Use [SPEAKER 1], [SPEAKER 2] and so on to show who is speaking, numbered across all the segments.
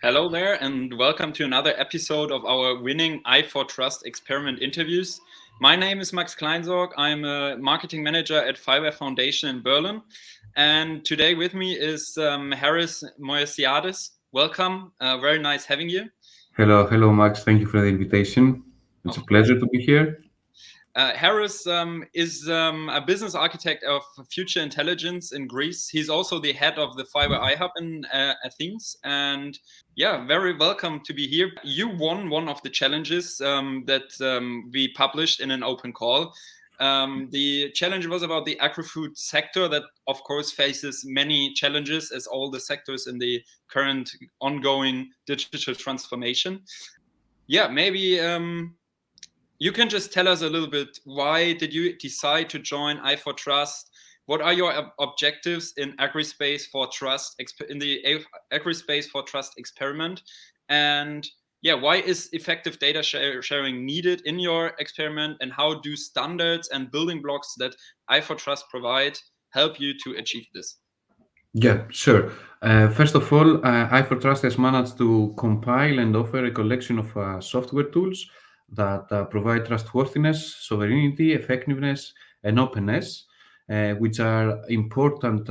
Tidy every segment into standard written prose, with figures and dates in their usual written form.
[SPEAKER 1] Hello there, and welcome to another episode of our winning I4Trust experiment interviews. My name is Max Kleinsorg. I'm a marketing manager at Fiverr Foundation in Berlin. And today with me is Harris Moesiades. Welcome. Very nice having you.
[SPEAKER 2] Hello, Max. Thank you for the invitation. It's a
[SPEAKER 1] Of course.
[SPEAKER 2] pleasure to be here.
[SPEAKER 1] Harris is a business architect of future intelligence in Greece. He's also the head of the Fiverr iHub in Athens. And yeah, very welcome to be here. You won one of the challenges that we published in an open call. The challenge was about the agri-food sector that, of course, faces many challenges as all the sectors in the current ongoing digital transformation. Yeah, maybe you can just tell us a little bit, why did you decide to join I4Trust? What are your objectives in AgriSpace for Trust in the AgriSpace for Trust experiment? And yeah, why is effective data sharing needed in your experiment? And how do standards and building blocks that I4Trust provide help you to achieve this?
[SPEAKER 2] Yeah, sure. First of all, i4Trust has managed to compile and offer a collection of software tools that provide trustworthiness, sovereignty, effectiveness, and openness, which are important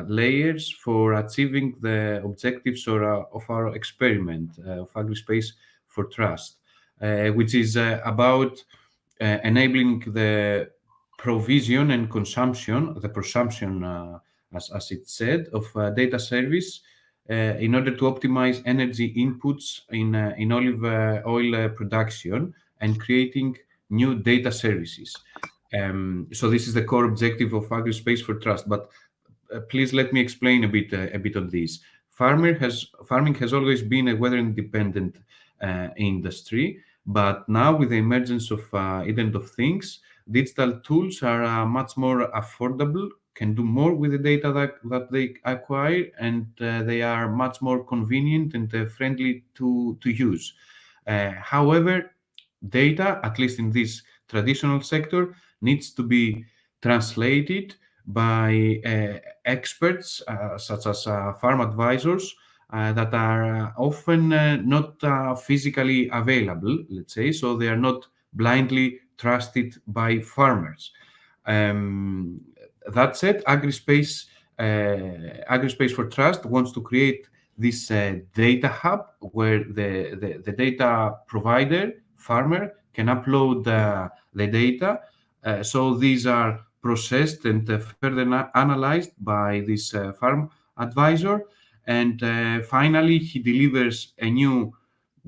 [SPEAKER 2] layers for achieving the objectives of our experiment of AgriSpace for Trust, which is about enabling the provision and consumption, the presumption, as it said, of data service in order to optimize energy inputs in olive oil production and creating new data services. So this is the core objective of AgriSpace for Trust. But please let me explain a bit on this. Farming has always been a weather independent industry, but now with the emergence of Internet of Things, digital tools are much more affordable, can do more with the data that they acquire, and they are much more convenient and friendly to use. However, data, at least in this traditional sector, needs to be translated by experts such as farm advisors that are often not physically available, let's say, so they are not blindly trusted by farmers. Um, that said, AgriSpace for Trust wants to create this data hub where the data provider, farmer, can upload the data. So these are processed and further analyzed by this farm advisor. And finally, he delivers a new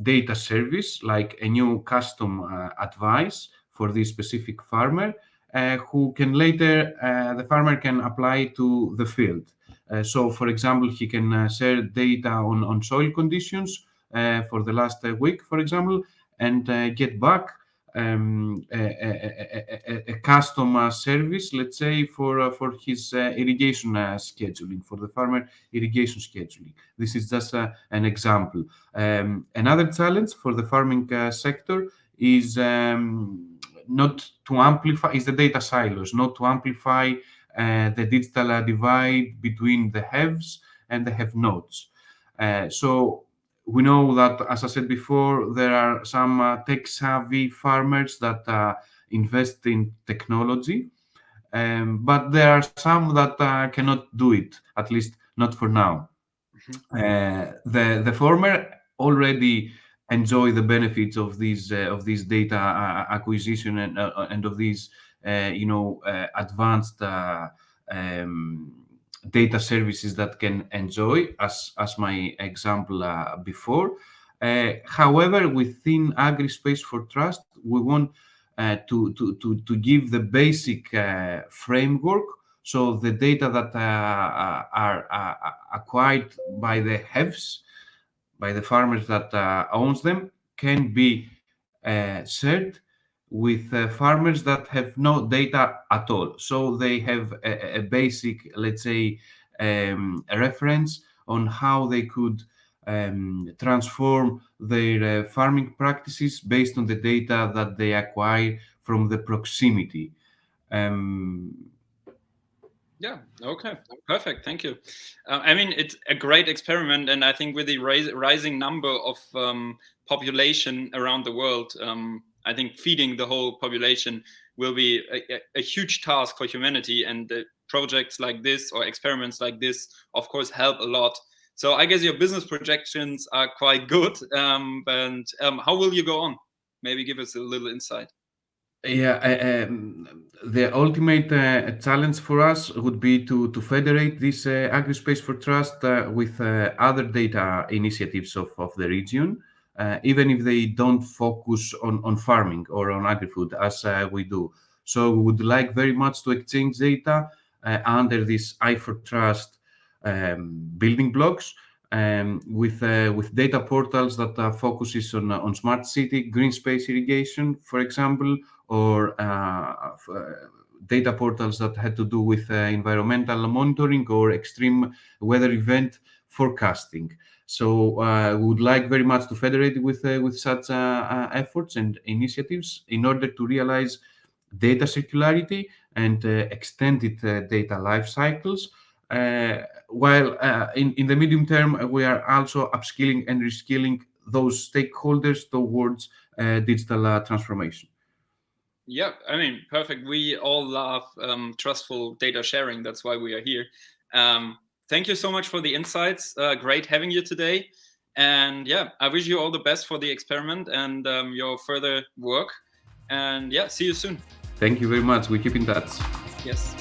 [SPEAKER 2] data service, like a new custom advice for this specific farmer, who can later, the farmer can apply to the field. So, for example, he can share data on soil conditions for the last week, for example, and get back a customer service, let's say, for his irrigation scheduling, for the farmer irrigation scheduling. This is just an example. Another challenge for the farming sector is not to amplify is the data silos, not to amplify the digital divide between the haves and the have-nots. So we know that, as I said before, there are some tech-savvy farmers that invest in technology, but there are some that cannot do it, at least not for now. The former already enjoy the benefits of these data acquisition and of these advanced data services that can enjoy, as my example before. However, within AgriSpace for Trust, we want to give the basic framework, so the data that are acquired by the haves, by the farmers that owns them, can be shared with farmers that have no data at all. So they have a basic, let's say, a reference on how they could transform their farming practices based on the data that they acquire from the proximity. Um,
[SPEAKER 1] Yeah. Okay. Perfect. Thank you. I mean, it's a great experiment, and I think with the rising number of population around the world, I think feeding the whole population will be a huge task for humanity. And projects like this or experiments like this, of course, help a lot. So I guess your business projections are quite good. And how will you go on? Maybe give us a little insight.
[SPEAKER 2] Yeah, the ultimate challenge for us would be to federate this AgriSpace for Trust with other data initiatives of the region, even if they don't focus on farming or on agri-food as we do. So we would like very much to exchange data under this I4Trust building blocks, with data portals that focuses on smart city, green space irrigation, for example, or data portals that had to do with environmental monitoring or extreme weather event forecasting. So we would like very much to federate with such efforts and initiatives in order to realize data circularity and extended data life cycles. While in the medium term, we are also upskilling and reskilling those stakeholders towards digital transformation.
[SPEAKER 1] Yeah, I mean, perfect. We all love trustful data sharing. That's why we are here. Thank you so much for the insights. Great having you today. And yeah, I wish you all the best for the experiment and your further work. And yeah, see you soon.
[SPEAKER 2] Thank you very much. We keep in touch.
[SPEAKER 1] Yes.